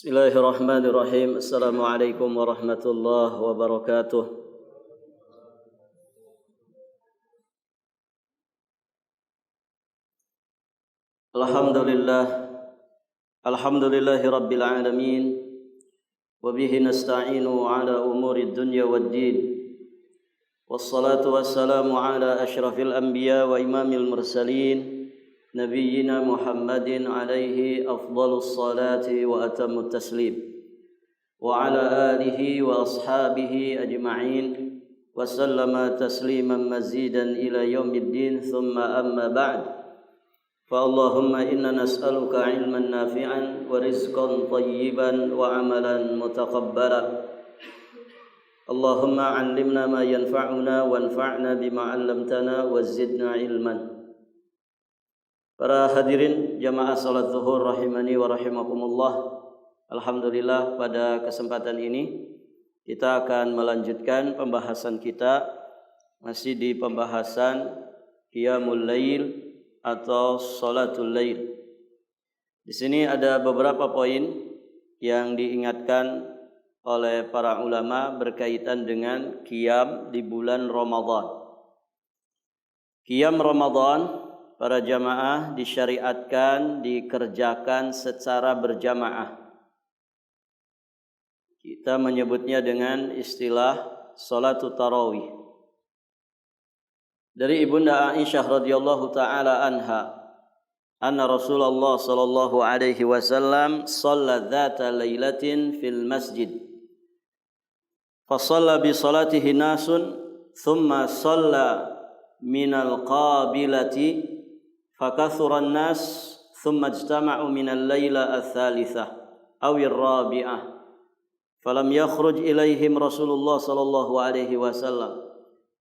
Bismillahirrahmanirrahim. Assalamualaikum warahmatullahi wabarakatuh. Alhamdulillahi rabbil alamin. Wa bihi nasta'inu ala umuri dunya waddin. Wassalatu wassalamu ala asyrafil anbiya wa imamil mursalin Nabiyyina Muhammadin alaihi afdalus salati wa atammut taslim wa ala alihi wa ashabihi ajma'in wa sallama tasliman mazidan ila yaumiddin thumma amma ba'd fa Allahumma inna nas'aluka ilman nafi'an wa rizqan tayyiban wa amalan mutaqabbala Allahumma 'allimna ma yanfa'una wanfa'na bima 'allamtana wa zidna ilman. Para hadirin jamaah salat zuhur rahimani wa rahimakumullah. Alhamdulillah pada kesempatan ini kita akan melanjutkan pembahasan kita masih di pembahasan qiyamul lail atau salatul lail. Di sini ada beberapa poin yang diingatkan oleh para ulama berkaitan dengan qiyam di bulan Ramadan. Qiyam Ramadan para jamaah disyariatkan dikerjakan secara berjamaah. Kita menyebutnya dengan istilah salatul tarawih. Dari Ibunda Aisyah radhiyallahu taala anha, anna Rasulullah sallallahu alaihi wasallam shalla dzata lailatin fil masjid. Fa shalla bi salatihi nasun thumma shalla minal qabilati فكثر الناس ثم اجتمعوا من الليلة الثالثة أو الرابعة فلم يخرج إليهم رسول الله صلى الله عليه وسلم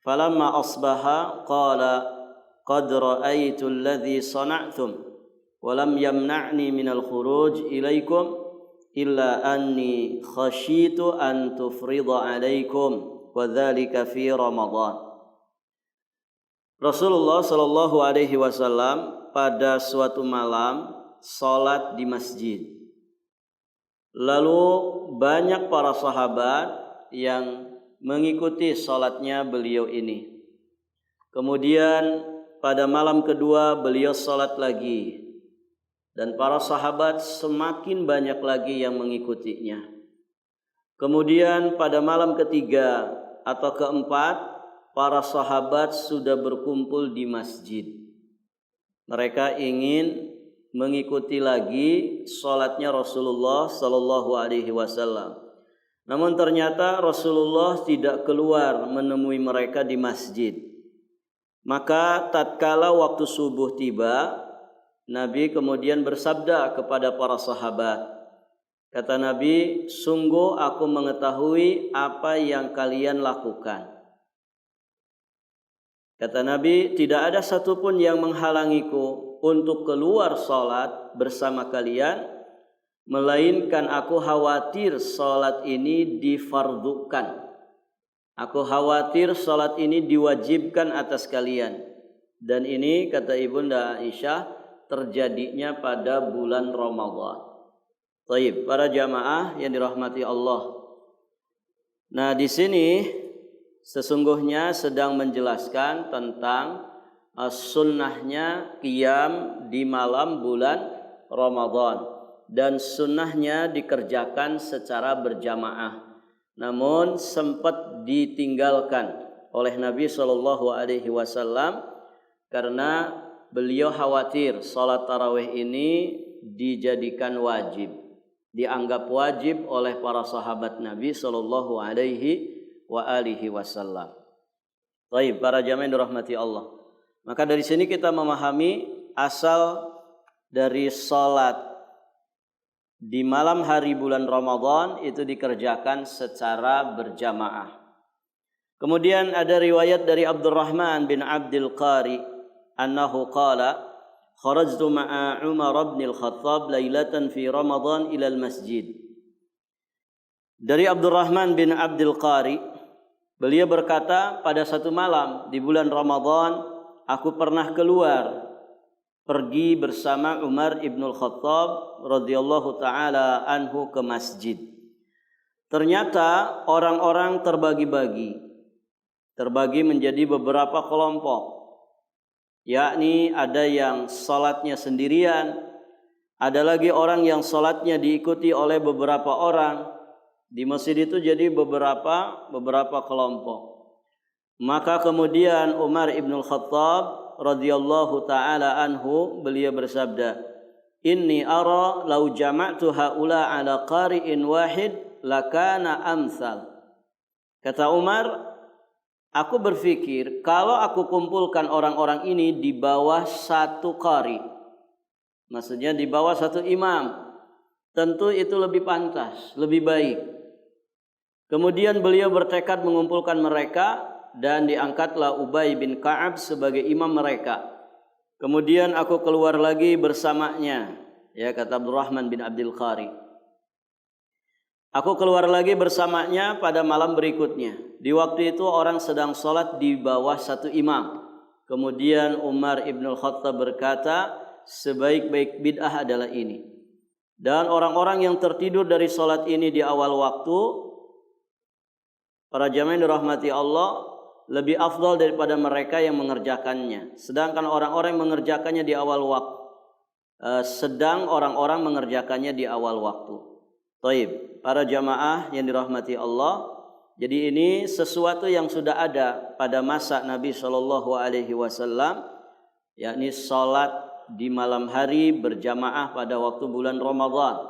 فلما أصبح قال قد رأيت الذي صنعتم ولم يمنعني من الخروج إليكم إلا أني خشيت أن تفرض عليكم وذلك في رمضان. Rasulullah Shallallahu Alaihi Wasallam pada suatu malam salat di masjid. Lalu banyak para sahabat yang mengikuti salatnya beliau ini. Kemudian pada malam kedua beliau salat lagi. Dan para sahabat semakin banyak lagi yang mengikutinya. Kemudian pada malam ketiga atau keempat para sahabat sudah berkumpul di masjid. Mereka ingin mengikuti lagi salatnya Rasulullah sallallahu alaihi wasallam. Namun ternyata Rasulullah tidak keluar menemui mereka di masjid. Maka tatkala waktu subuh tiba, Nabi kemudian bersabda kepada para sahabat. Kata Nabi, "Sungguh aku mengetahui apa yang kalian lakukan." Kata Nabi, tidak ada satupun yang menghalangiku untuk keluar salat bersama kalian, melainkan aku khawatir salat ini difardukan. Aku khawatir salat ini diwajibkan atas kalian. Dan ini kata Ibunda Aisyah terjadinya pada bulan Ramadan. Baik, para jamaah yang dirahmati Allah. Nah, di sini sesungguhnya sedang menjelaskan tentang sunnahnya qiyam di malam bulan Ramadan dan sunnahnya dikerjakan secara berjamaah. Namun sempat ditinggalkan oleh Nabi Shallallahu Alaihi Wasallam karena beliau khawatir salat tarawih ini dijadikan wajib, dianggap wajib oleh para sahabat Nabi Shallallahu Alaihi wasallam. Baik, para jamaah yang dirahmati Allah. Maka dari sini kita memahami asal dari salat di malam hari bulan Ramadan itu dikerjakan secara berjamaah. Kemudian ada riwayat dari Abdurrahman bin Abdul Qari annahu qala kharajtu ma'a Umar bin Al-Khattab lailatan fi Ramadan ila al-masjid. Dari Abdurrahman bin Abdul Qari, beliau berkata, pada satu malam di bulan Ramadan aku pernah keluar pergi bersama Umar ibnul Khattab radhiyallahu taala anhu ke masjid. Ternyata orang-orang terbagi menjadi beberapa kelompok, yakni ada yang salatnya sendirian, ada lagi orang yang salatnya diikuti oleh beberapa orang. Di masjid itu jadi beberapa kelompok. Maka kemudian Umar ibnul Khattab radhiyallahu taala anhu beliau bersabda, "Inni ara law jama'tu haula ala qari'in wahid lakana amsal." Kata Umar, aku berpikir kalau aku kumpulkan orang-orang ini di bawah satu qari, maksudnya di bawah satu imam, tentu itu lebih pantas, lebih baik. Kemudian beliau bertekad mengumpulkan mereka dan diangkatlah Ubay bin Ka'ab sebagai imam mereka. Kemudian aku keluar lagi bersamanya, ya kata Abdurrahman bin Abdul Qari. Aku keluar lagi bersamanya pada malam berikutnya. Di waktu itu orang sedang sholat di bawah satu imam. Kemudian Umar ibnul Khattab berkata, sebaik-baik bid'ah adalah ini. Dan orang-orang yang tertidur dari sholat ini di awal waktu, para jamaah yang dirahmati Allah, lebih afdal daripada mereka yang mengerjakannya. Sedangkan orang-orang yang mengerjakannya di awal waktu, sedang orang-orang mengerjakannya di awal waktu. Taib, para jamaah yang dirahmati Allah, jadi ini sesuatu yang sudah ada pada masa Nabi SAW, yakni salat di malam hari berjamaah pada waktu bulan Ramadan,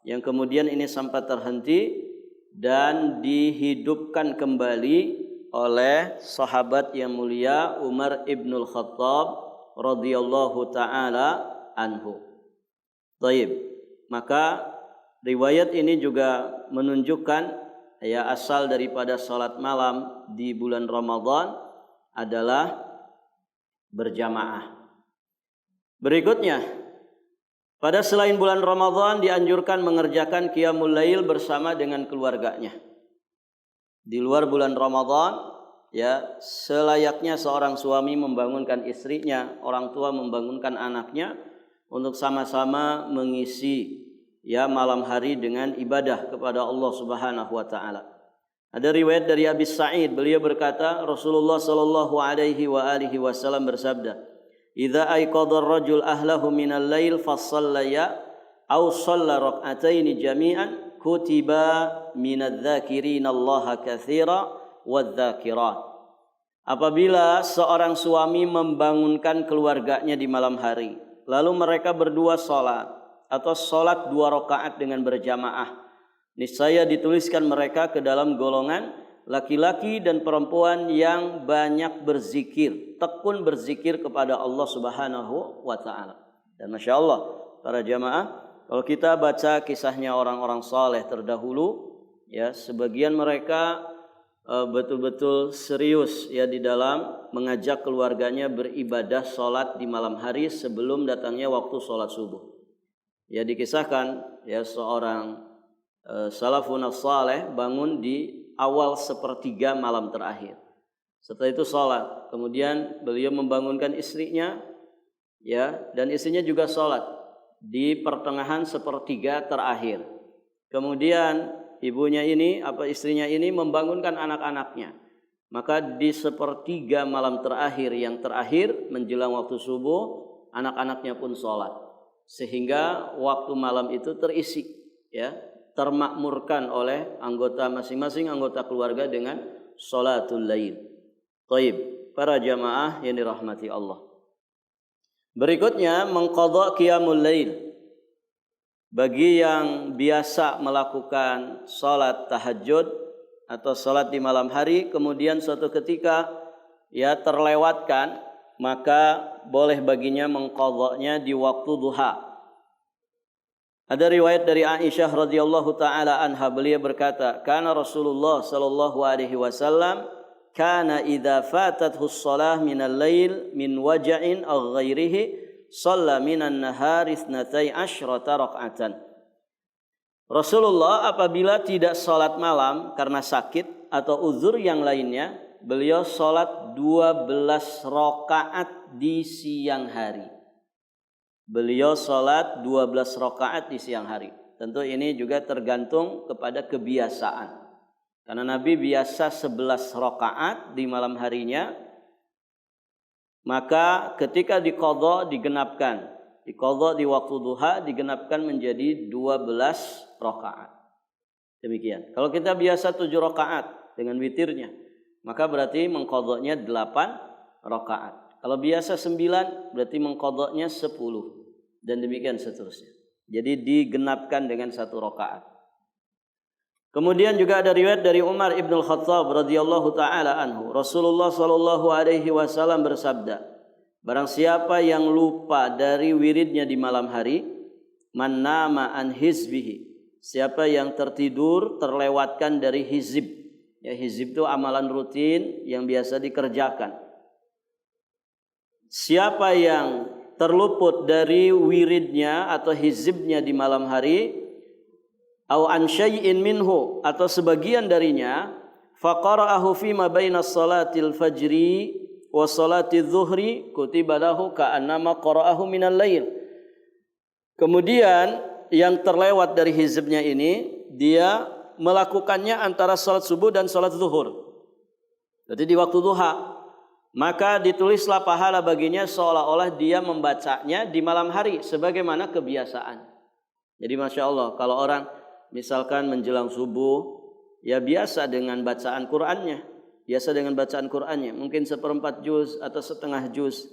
yang kemudian ini sampai terhenti dan dihidupkan kembali oleh sahabat yang mulia Umar ibnul Khattab radhiyallahu taala anhu. Baik, maka riwayat ini juga menunjukkan ya asal daripada salat malam di bulan Ramadan adalah berjamaah. Berikutnya, pada selain bulan Ramadan dianjurkan mengerjakan qiyamul lail bersama dengan keluarganya. Di luar bulan Ramadan, ya selayaknya seorang suami membangunkan istrinya, orang tua membangunkan anaknya untuk sama-sama mengisi ya malam hari dengan ibadah kepada Allah Subhanahu wa taala. Ada riwayat dari Abi Sa'id, beliau berkata, Rasulullah sallallahu alaihi wasallam bersabda, "Idza ayqadha ar-rajul ahlahu minal lail fasallaya aw shalla rak'ataini jami'an kutiba minadz-dzakirina Allah katsira wadz-dzakirat." Apabila seorang suami membangunkan keluarganya di malam hari, lalu mereka berdua salat atau salat 2 rakaat dengan berjamaah, niscaya dituliskan mereka ke dalam golongan laki-laki dan perempuan yang banyak berzikir, tekun berzikir kepada Allah Subhanahu wa taala. Dan Masya Allah, para jamaah, kalau kita baca kisahnya orang-orang saleh terdahulu, ya sebagian mereka betul-betul serius ya di dalam mengajak keluarganya beribadah salat di malam hari sebelum datangnya waktu salat subuh. Ya dikisahkan ya seorang salafun saleh bangun di awal sepertiga malam terakhir. Setelah itu salat, kemudian beliau membangunkan istrinya, ya, dan istrinya juga salat di pertengahan sepertiga terakhir. Kemudian ibunya ini, istrinya ini membangunkan anak-anaknya. Maka di sepertiga malam terakhir yang terakhir menjelang waktu subuh, anak-anaknya pun salat, sehingga waktu malam itu terisi, ya, termakmurkan oleh anggota masing-masing anggota keluarga dengan sholatul lail. Taib, para jamaah yang dirahmati Allah. Berikutnya mengqadha qiyamul lail. Bagi yang biasa melakukan salat tahajud atau salat di malam hari, kemudian suatu ketika ya terlewatkan, maka boleh baginya mengqadhanya di waktu duha. Ada riwayat dari Aisyah radhiyallahu taala anha, beliau berkata, "Kana Rasulullah sallallahu alaihi wasallam kana idza fatathu shalah minal lail min waja'in aw ghairihi shalla minan nahari 12 raka'atan." Rasulullah apabila tidak salat malam karena sakit atau uzur yang lainnya, beliau salat 12 rakaat di siang hari. beliau salat 12 rakaat di siang hari. Tentu ini juga tergantung kepada kebiasaan. Karena Nabi biasa 11 rakaat di malam harinya, maka ketika diqadha digenapkan. Diqadha di waktu duha digenapkan menjadi 12 rakaat. Demikian. Kalau kita biasa 7 rakaat dengan witirnya, maka berarti mengqadhanya 8 rakaat. Kalau biasa 9 berarti mengqadhanya 10 dan demikian seterusnya. Jadi digenapkan dengan 1 rakaat. Kemudian juga ada riwayat dari Umar ibn al-Khattab radhiyallahu taala anhu. Rasulullah sallallahu alaihi wasallam bersabda, barang siapa yang lupa dari wiridnya di malam hari, man nama an hizbihi, siapa yang tertidur terlewatkan dari hizib. Ya, hizib itu amalan rutin yang biasa dikerjakan. Siapa yang terluput dari wiridnya atau hizibnya di malam hari, au an syai'in minhu, atau sebagian darinya, faqara'ahu fi ma baina salatil fajri wa salatiz zuhri kutiba lahu ka'annama qara'ahu minal lail. Kemudian yang terlewat dari hizibnya ini, dia melakukannya antara salat subuh dan salat zuhur. Jadi di waktu duha, maka ditulislah pahala baginya seolah-olah dia membacanya di malam hari sebagaimana kebiasaan. Jadi Masya Allah, kalau orang misalkan menjelang subuh, ya biasa dengan bacaan Qur'annya, mungkin 1/4 juz atau setengah juz,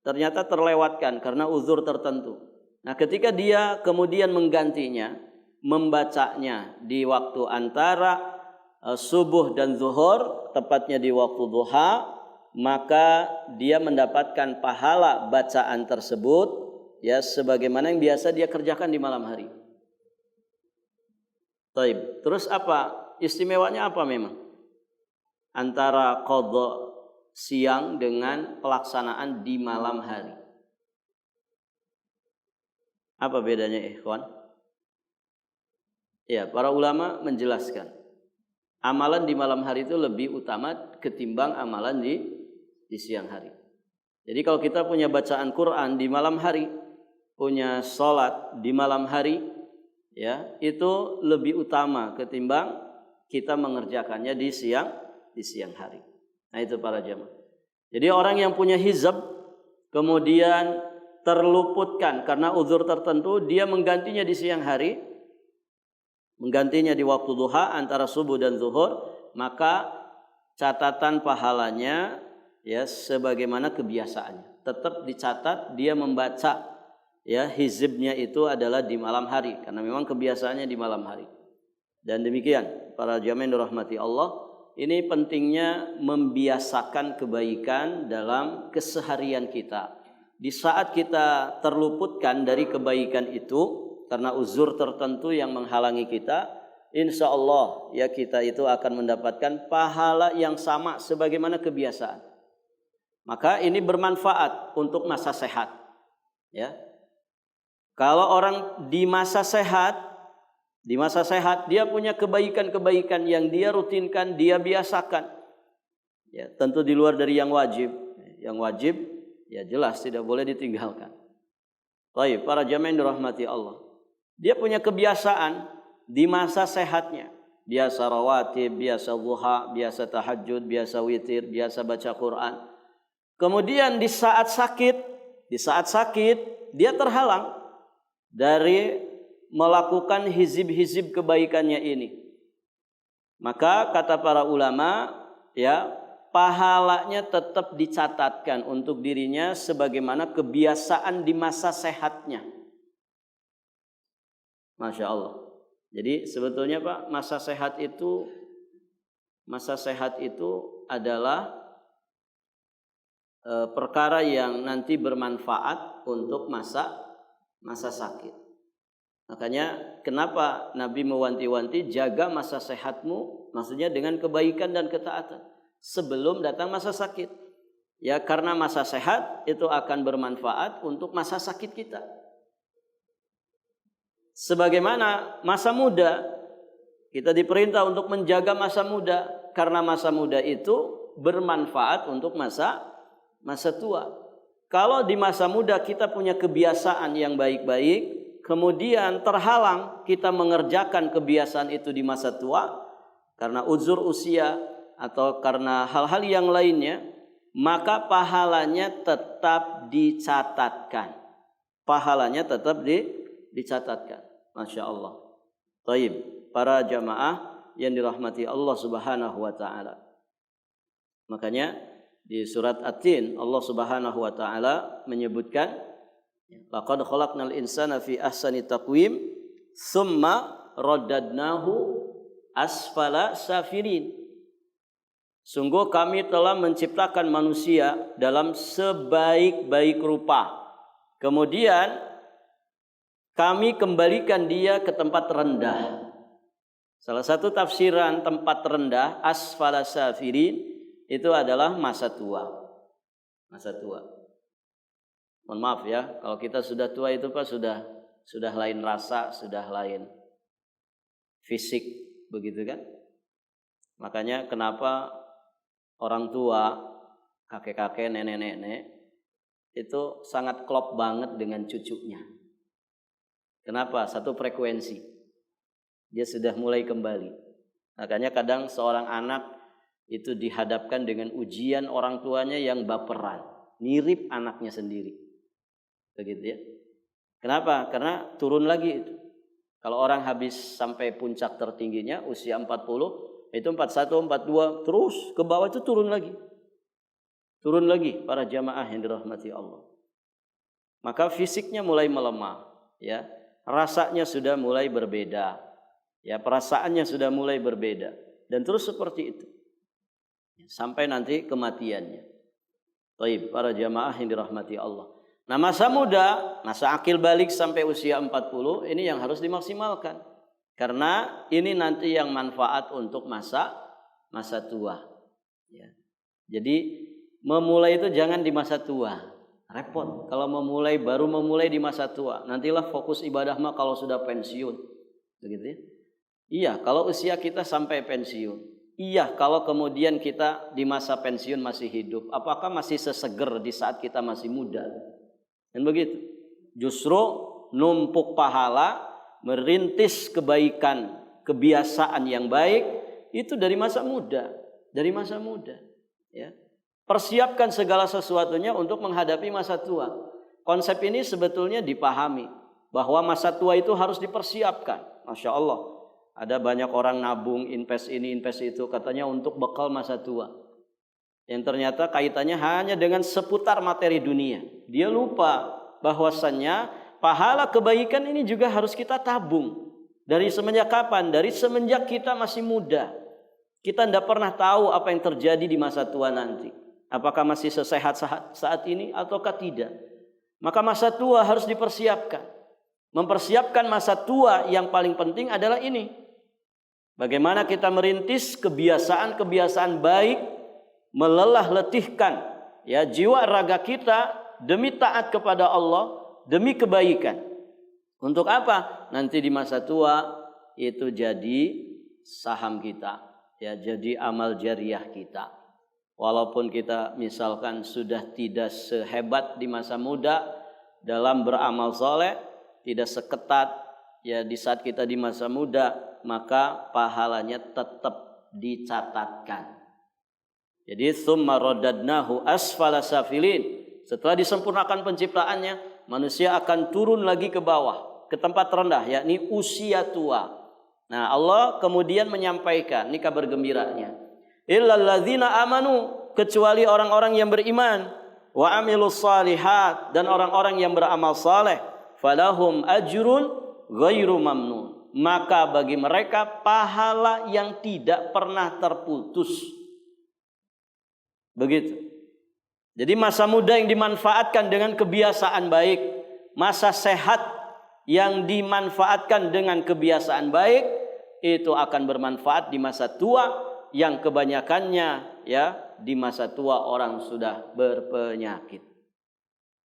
ternyata terlewatkan karena uzur tertentu. Nah, ketika dia kemudian menggantinya, membacanya di waktu antara subuh dan zuhur, tepatnya di waktu duha, maka dia mendapatkan pahala bacaan tersebut ya sebagaimana yang biasa dia kerjakan di malam hari. Taib. Terus apa? Istimewanya apa memang? Antara qadha siang dengan pelaksanaan di malam hari. Apa bedanya, ikhwan? Ya, para ulama menjelaskan. Amalan di malam hari itu lebih utama ketimbang amalan di siang hari. Jadi kalau kita punya bacaan Quran di malam hari, punya sholat di malam hari, ya itu lebih utama ketimbang kita mengerjakannya di siang hari. Nah itu para jamaah. Jadi orang yang punya hizab kemudian terluputkan karena uzur tertentu, dia menggantinya di siang hari, menggantinya di waktu duha antara subuh dan zuhur, maka catatan pahalanya ya sebagaimana kebiasaannya. Tetap dicatat dia membaca ya hizibnya itu adalah di malam hari karena memang kebiasaannya di malam hari. Dan demikian para jamaah yang dirahmati Allah, ini pentingnya membiasakan kebaikan dalam keseharian kita. Di saat kita terluputkan dari kebaikan itu karena uzur tertentu yang menghalangi kita, insya Allah ya kita itu akan mendapatkan pahala yang sama sebagaimana kebiasaan. Maka ini bermanfaat untuk masa sehat. Ya, kalau orang di masa sehat dia punya kebaikan-kebaikan yang dia rutinkan, dia biasakan. Ya, tentu di luar dari yang wajib. Yang wajib ya jelas tidak boleh ditinggalkan. Baik, para jamaah yang dirahmati Allah. Dia punya kebiasaan di masa sehatnya. Biasa rawatib, biasa duha, biasa tahajud, biasa witir, biasa baca Quran. Kemudian di saat sakit dia terhalang dari melakukan hizib-hizib kebaikannya ini. Maka kata para ulama, ya, pahalanya tetap dicatatkan untuk dirinya sebagaimana kebiasaan di masa sehatnya. Masya Allah. Jadi sebetulnya Pak, masa sehat itu adalah perkara yang nanti bermanfaat untuk masa sakit. Makanya kenapa Nabi mewanti-wanti jaga masa sehatmu, maksudnya dengan kebaikan dan ketaatan sebelum datang masa sakit. Ya, karena masa sehat itu akan bermanfaat untuk masa sakit kita. Sebagaimana masa muda, kita diperintah untuk menjaga masa muda karena masa muda itu bermanfaat untuk masa tua. Kalau di masa muda kita punya kebiasaan yang baik-baik, kemudian terhalang kita mengerjakan kebiasaan itu di masa tua karena uzur usia atau karena hal-hal yang lainnya, maka pahalanya tetap dicatatkan. Pahalanya tetap dicatatkan. Masya Allah. Taib, para jamaah yang dirahmati Allah Subhanahu wa taala. Makanya di surat At-Tin Allah Subhanahu wa taala menyebutkan laqad khalaqnal insana fi ahsani taqwim tsumma raddadnahu asfala safilin. Sungguh kami telah menciptakan manusia dalam sebaik-baik rupa. Kemudian kami kembalikan dia ke tempat rendah. Salah satu tafsiran tempat rendah asfala safilin itu adalah masa tua. Masa tua. Mohon maaf ya, kalau kita sudah tua itu Pak sudah lain rasa, sudah lain fisik, begitu kan? Makanya kenapa orang tua, kakek-kakek, nenek-nenek itu sangat klop banget dengan cucunya. Kenapa? Satu frekuensi. Dia sudah mulai kembali. Makanya kadang seorang anak itu dihadapkan dengan ujian orang tuanya yang baperan, mirip anaknya sendiri. Begitu ya. Kenapa? Karena turun lagi itu. Kalau orang habis sampai puncak tertingginya usia 40, itu 41, 42 terus ke bawah itu turun lagi. Turun lagi para jamaah yang dirahmati Allah. Maka fisiknya mulai melemah, ya. Rasanya sudah mulai berbeda. Ya, perasaannya sudah mulai berbeda dan terus seperti itu. Sampai nanti kematiannya. Baik, para jamaah yang dirahmati Allah. Nah, masa muda, masa akil balik sampai usia 40 ini yang harus dimaksimalkan. Karena ini nanti yang manfaat untuk masa tua. Ya. Jadi memulai itu jangan di masa tua. Repot kalau baru memulai di masa tua. Nantilah fokus ibadah mah kalau sudah pensiun. Begitu ya. Iya, kalau usia kita sampai pensiun. Iya, kalau kemudian kita di masa pensiun masih hidup, apakah masih seseger di saat kita masih muda? Dan begitu. Justru numpuk pahala, merintis kebaikan, kebiasaan yang baik itu dari masa muda, ya. Persiapkan segala sesuatunya untuk menghadapi masa tua. Konsep ini sebetulnya dipahami bahwa masa tua itu harus dipersiapkan. Masya Allah. Ada banyak orang nabung, invest ini, invest itu, katanya untuk bekal masa tua. Yang ternyata kaitannya hanya dengan seputar materi dunia. Dia lupa bahwasannya pahala kebaikan ini juga harus kita tabung. Dari semenjak kapan? Dari semenjak kita masih muda. Kita tidak pernah tahu apa yang terjadi di masa tua nanti. Apakah masih sesehat saat ini ataukah tidak. Maka masa tua harus dipersiapkan. Mempersiapkan masa tua yang paling penting adalah ini. Bagaimana kita merintis kebiasaan-kebiasaan baik, melelah letihkan ya jiwa raga kita demi taat kepada Allah, demi kebaikan. Untuk apa? Nanti di masa tua itu jadi saham kita, ya, jadi amal jariah kita. Walaupun kita misalkan sudah tidak sehebat di masa muda dalam beramal soleh, tidak seketat ya di saat kita di masa muda, maka pahalanya tetap dicatatkan. Jadi tsumma raddadnahu asfala safilin. Setelah disempurnakan penciptaannya, manusia akan turun lagi ke bawah, ke tempat rendah, yakni usia tua. Nah, Allah kemudian menyampaikan, ini kabar gembiranya. Illal ladzina amanu, kecuali orang-orang yang beriman, wa amilus salihat, dan orang-orang yang beramal saleh, falahum ajrun ghairu mamnun. Maka bagi mereka pahala yang tidak pernah terputus. Begitu. Jadi masa muda yang dimanfaatkan dengan kebiasaan baik, masa sehat yang dimanfaatkan dengan kebiasaan baik, itu akan bermanfaat di masa tua yang kebanyakannya ya di masa tua orang sudah berpenyakit.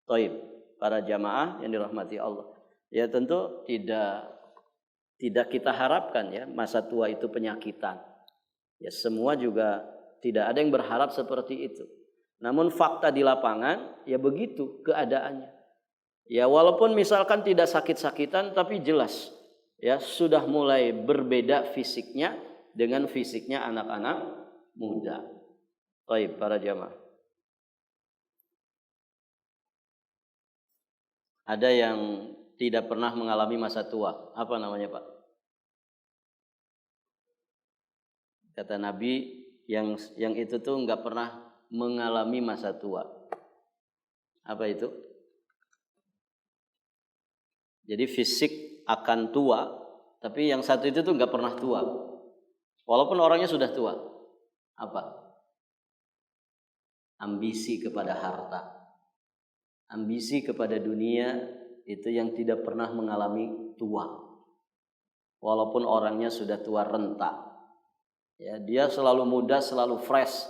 Taib, para jamaah yang dirahmati Allah. Ya tentu tidak kita harapkan ya masa tua itu penyakitan. Ya semua juga tidak ada yang berharap seperti itu. Namun fakta di lapangan ya begitu keadaannya. Ya walaupun misalkan tidak sakit-sakitan tapi jelas ya sudah mulai berbeda fisiknya dengan fisiknya anak-anak muda. Baik para jamaah. Ada yang tidak pernah mengalami masa tua. Apa namanya, Pak? Kata Nabi yang itu tuh nggak pernah mengalami masa tua. Apa itu? Jadi fisik akan tua, tapi yang satu itu tuh nggak pernah tua. Walaupun orangnya sudah tua. Apa? Ambisi kepada harta. Ambisi kepada dunia itu yang tidak pernah mengalami tua. Walaupun orangnya sudah tua renta. Ya, dia selalu muda, selalu fresh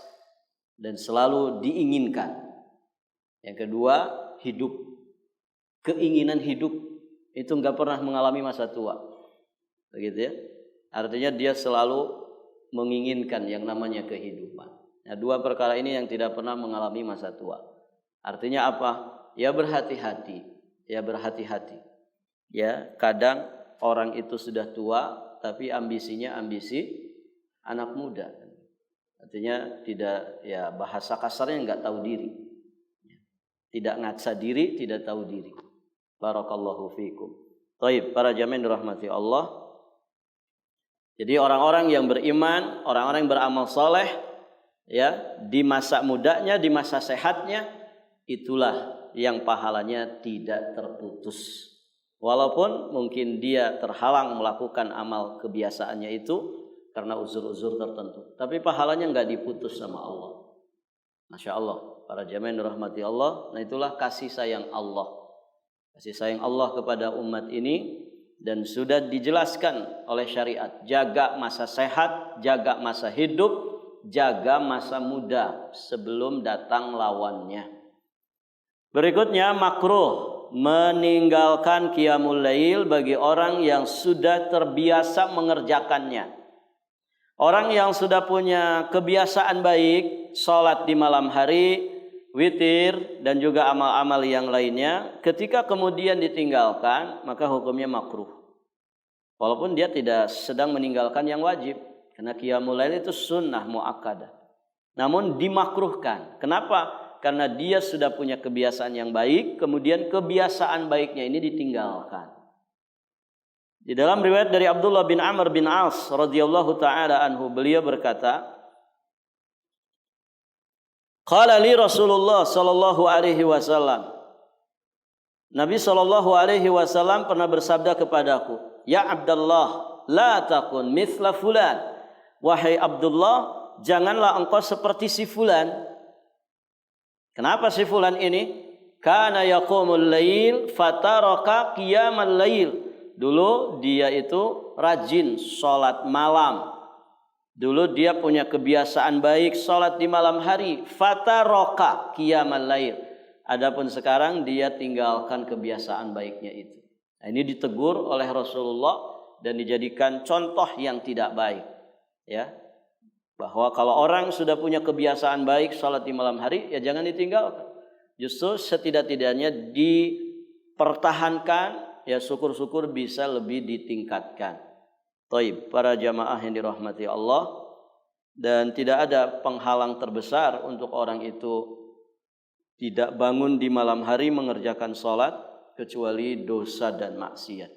dan selalu diinginkan. Yang kedua, hidup. Keinginan hidup itu enggak pernah mengalami masa tua. Begitu ya. Artinya dia selalu menginginkan yang namanya kehidupan. Nah, dua perkara ini yang tidak pernah mengalami masa tua. Artinya apa? Ya berhati-hati. Ya berhati-hati. Ya, kadang orang itu sudah tua tapi ambisinya ambisi anak muda. Artinya tidak, ya bahasa kasarnya enggak tahu diri. Tidak ngaca diri, tidak tahu diri. Barakallahu fiikum. Baik, para jamaah dirahmati Allah. Jadi orang-orang yang beriman, orang-orang yang beramal soleh, ya di masa mudanya, di masa sehatnya, itulah yang pahalanya tidak terputus. Walaupun mungkin dia terhalang melakukan amal kebiasaannya itu karena uzur-uzur tertentu, tapi pahalanya enggak diputus sama Allah. Masya Allah, para jamaah dirahmati Allah. Nah itulah kasih sayang Allah. Kasih sayang Allah kepada umat ini. Dan sudah dijelaskan oleh syariat. Jaga masa sehat, jaga masa hidup, jaga masa muda sebelum datang lawannya. Berikutnya makruh meninggalkan qiyamul lail bagi orang yang sudah terbiasa mengerjakannya. Orang yang sudah punya kebiasaan baik, sholat di malam hari, witir dan juga amal-amal yang lainnya, ketika kemudian ditinggalkan maka hukumnya makruh. Walaupun dia tidak sedang meninggalkan yang wajib, karena qiyamul lail itu sunnah muakkadah. Namun dimakruhkan. Kenapa? Karena dia sudah punya kebiasaan yang baik, kemudian kebiasaan baiknya ini ditinggalkan. Di dalam riwayat dari Abdullah bin Amr bin As radhiyallahu taala anhu, beliau berkata, qala li Rasulullah sallallahu alaihi wasallam. Nabi sallallahu alaihi wasallam pernah bersabda kepadaku, "Ya Abdullah, la takun mithla fulan." Wahai Abdullah, janganlah engkau seperti si fulan. Kenapa si fulan ini? Kana yaqumul lail fataraka qiyamal lail. Dulu dia itu rajin salat malam. Dulu dia punya kebiasaan baik salat di malam hari, fataraka qiyamal lail. Adapun sekarang dia tinggalkan kebiasaan baiknya itu. Nah, ini ditegur oleh Rasulullah dan dijadikan contoh yang tidak baik. Ya. Bahwa kalau orang sudah punya kebiasaan baik salat di malam hari, ya jangan ditinggalkan. Justru setidak-tidaknya dipertahankan, ya syukur-syukur bisa lebih ditingkatkan. Taib, para jamaah yang dirahmati Allah, dan tidak ada penghalang terbesar untuk orang itu tidak bangun di malam hari mengerjakan sholat kecuali dosa dan maksiat.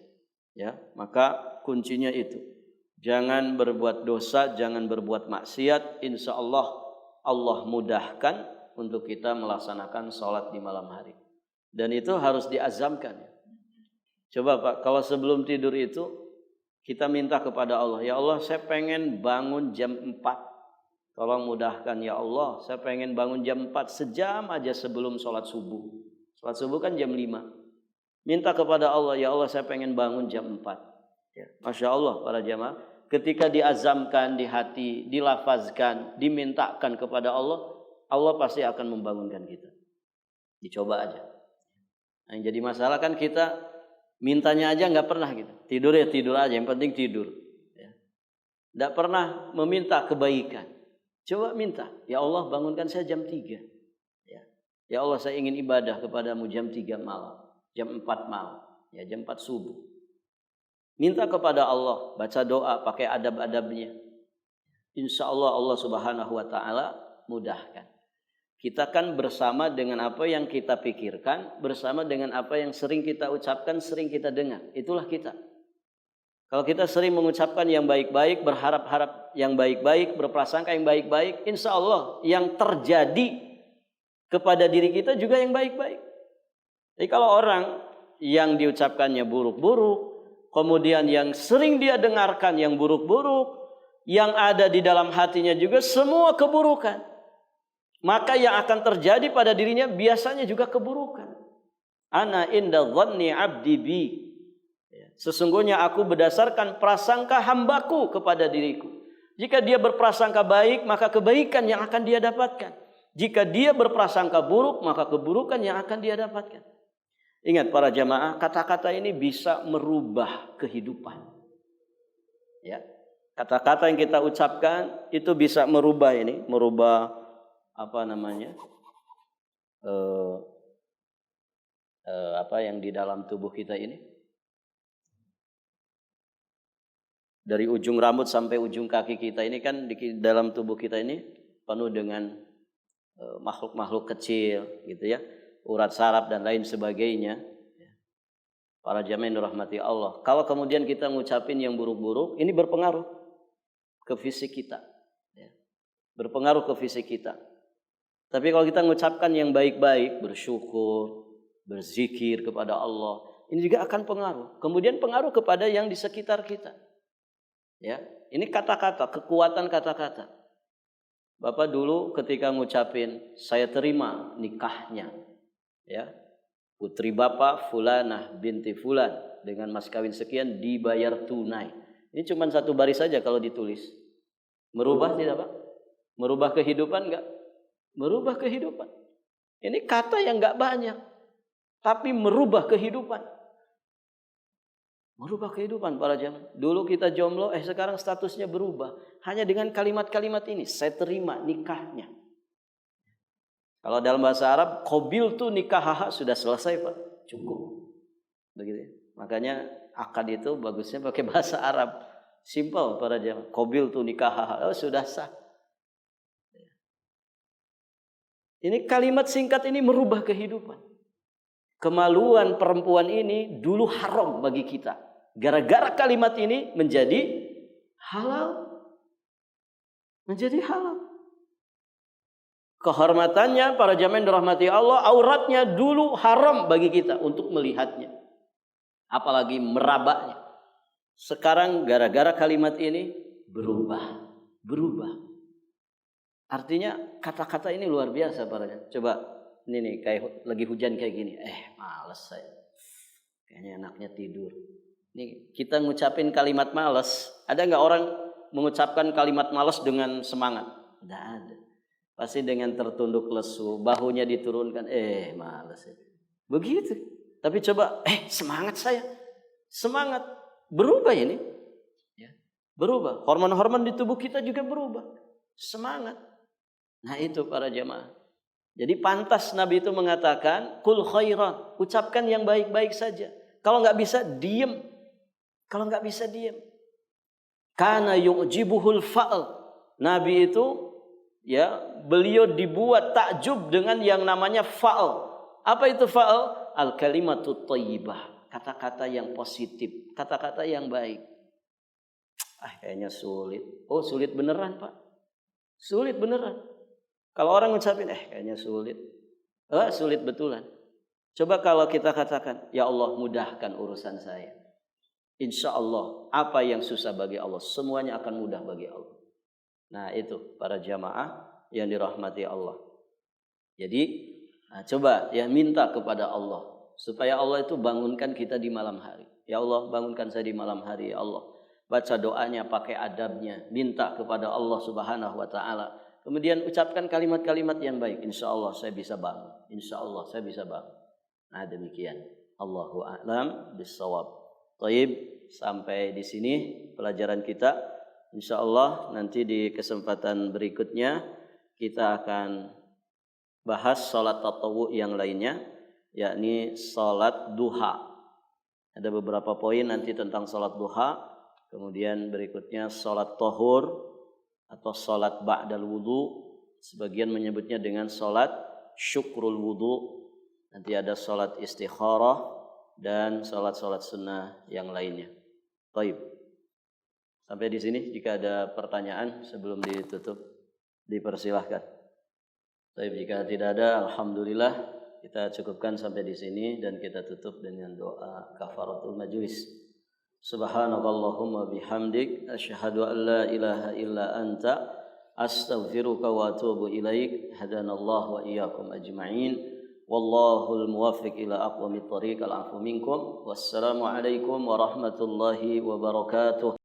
Ya, maka kuncinya itu. Jangan berbuat dosa, jangan berbuat maksiat. Insya Allah Allah mudahkan untuk kita melaksanakan sholat di malam hari. Dan itu harus diazamkan. Coba Pak, kalau sebelum tidur itu kita minta kepada Allah, ya Allah saya pengen bangun jam 4. Tolong mudahkan ya Allah, saya pengen bangun jam 4 sejam aja sebelum sholat subuh. Sholat subuh kan jam 5. Minta kepada Allah, ya Allah saya pengen bangun jam 4. Ya, Masya Allah para jamaah, ketika diazamkan di hati, dilafazkan, dimintakan kepada Allah, Allah pasti akan membangunkan kita. Dicoba aja. Nah, yang jadi masalah kan kita mintanya aja nggak pernah gitu. Tidur ya tidur aja, yang penting tidur. Ya. Nggak pernah meminta kebaikan. Coba minta, ya Allah bangunkan saya jam 3. Ya Allah, saya ingin ibadah kepadamu jam 3 malam, jam 4 malam, ya jam 4 subuh. Minta kepada Allah, baca doa, pakai adab-adabnya. Insya Allah Allah Subhanahu wa Ta'ala mudahkan. Kita kan bersama dengan apa yang kita pikirkan, bersama dengan apa yang sering kita ucapkan, sering kita dengar. Itulah kita. Kalau kita sering mengucapkan yang baik-baik, berharap-harap yang baik-baik, berprasangka yang baik-baik, insya Allah yang terjadi kepada diri kita juga yang baik-baik. Jadi kalau orang yang diucapkannya buruk-buruk, kemudian yang sering dia dengarkan yang buruk-buruk, yang ada di dalam hatinya juga semua keburukan, maka yang akan terjadi pada dirinya biasanya juga keburukan. Ana inda dhanni abdi bi. Sesungguhnya aku berdasarkan prasangka hambaku kepada diriku. Jika dia berprasangka baik, maka kebaikan yang akan dia dapatkan. Jika dia berprasangka buruk, maka keburukan yang akan dia dapatkan. Ingat para jamaah, kata-kata ini bisa merubah kehidupan. Ya, kata-kata yang kita ucapkan itu bisa merubah apa yang di dalam tubuh kita ini. Dari ujung rambut sampai ujung kaki kita ini kan di dalam tubuh kita ini penuh dengan makhluk-makhluk kecil, gitu ya. Urat saraf dan lain sebagainya. Para jamaah yang dirahmati Allah. Kalau kemudian kita ngucapin yang buruk-buruk, ini berpengaruh ke fisik kita. Berpengaruh ke fisik kita. Tapi kalau kita ngucapkan yang baik-baik, bersyukur, berzikir kepada Allah, ini juga akan pengaruh. Kemudian pengaruh kepada yang di sekitar kita. Ya, ini kata-kata, kekuatan kata-kata. Bapak dulu ketika ngucapin, saya terima nikahnya. Ya, putri bapak Fulanah binti Fulan dengan mas kawin sekian dibayar tunai. Ini cuma satu baris saja kalau ditulis. Merubah tidak Pak? Merubah kehidupan enggak? Merubah kehidupan. Ini kata yang enggak banyak, tapi merubah kehidupan. Merubah kehidupan para jamaah. Dulu kita jomblo, sekarang statusnya berubah. Hanya dengan kalimat-kalimat ini, saya terima nikahnya. Kalau dalam bahasa Arab, qabil tu nikah sudah selesai Pak, cukup. Begitu. Makanya akad itu bagusnya pakai bahasa Arab, simple para jamaah. Qabil tu nikah sudah sah. Ini kalimat singkat ini merubah kehidupan. Kemaluan perempuan ini dulu haram bagi kita. Gara-gara kalimat ini menjadi halal. Menjadi halal. Kehormatannya para jamaah yang dirahmati Allah, auratnya dulu haram bagi kita untuk melihatnya. Apalagi merabanya. Sekarang gara-gara kalimat ini berubah. Artinya kata-kata ini luar biasa para jamaah. Coba ini nih kayak lagi hujan kayak gini. Males saya. Kayaknya enaknya tidur. Nih kita ngucapin kalimat males. Ada nggak orang mengucapkan kalimat males dengan semangat? Tidak ada. Pasti dengan tertunduk lesu, bahunya diturunkan, malas ya. Begitu. Tapi coba, semangat saya. Semangat. Berubah ini. Ya. Berubah. Hormon-hormon di tubuh kita juga berubah. Semangat. Nah itu para jamaah. Jadi pantas Nabi itu mengatakan, kul khairan. Ucapkan yang baik-baik saja. Kalau nggak bisa, diem. Kana yu'jibuhul fa'al. Nabi itu, ya, beliau dibuat takjub dengan yang namanya fa'al. Apa itu fa'al? Al-kalimatut thayyibah. Kata-kata yang positif, kata-kata yang baik. Kayaknya sulit. Sulit beneran, Pak. Sulit beneran. Kalau orang ngucapin, kayaknya sulit. Sulit betulan. Coba kalau kita katakan, ya Allah mudahkan urusan saya. Insya Allah, apa yang susah bagi Allah, semuanya akan mudah bagi Allah. Nah itu para jamaah yang dirahmati Allah. Jadi coba ya minta kepada Allah supaya Allah itu bangunkan kita di malam hari. Ya Allah bangunkan saya di malam hari ya Allah. Baca doanya pakai adabnya, minta kepada Allah Subhanahu wa taala. Kemudian ucapkan kalimat-kalimat yang baik. Insya Allah saya bisa bangun. Insya Allah saya bisa bangun. Nah demikian. Allahu a'lam bissawab. Taib, sampai di sini pelajaran kita. Insya Allah nanti di kesempatan berikutnya kita akan bahas salat tatawwu yang lainnya, yakni salat duha. Ada beberapa poin nanti tentang salat duha. Kemudian berikutnya salat tahur atau salat ba'dal wudu. Sebagian menyebutnya dengan salat syukrul wudu. Nanti ada salat istikharah dan salat-salat sunnah yang lainnya. Baik. Sampai di sini, jika ada pertanyaan sebelum ditutup dipersilahkan. Baik, jika tidak ada, alhamdulillah kita cukupkan sampai di sini dan kita tutup dengan doa kafaratul majlis. Subhanakallahumma bihamdik asyhadu an la ilaha illa anta astaghfiruka wa atubu ilaik. Hadanallahu wa iyyakum ajma'in. Wallahul muwaffiq ila aqwamit thoriq. Al-'afwu minkum. Wassalamu alaikum warahmatullahi wabarakatuh.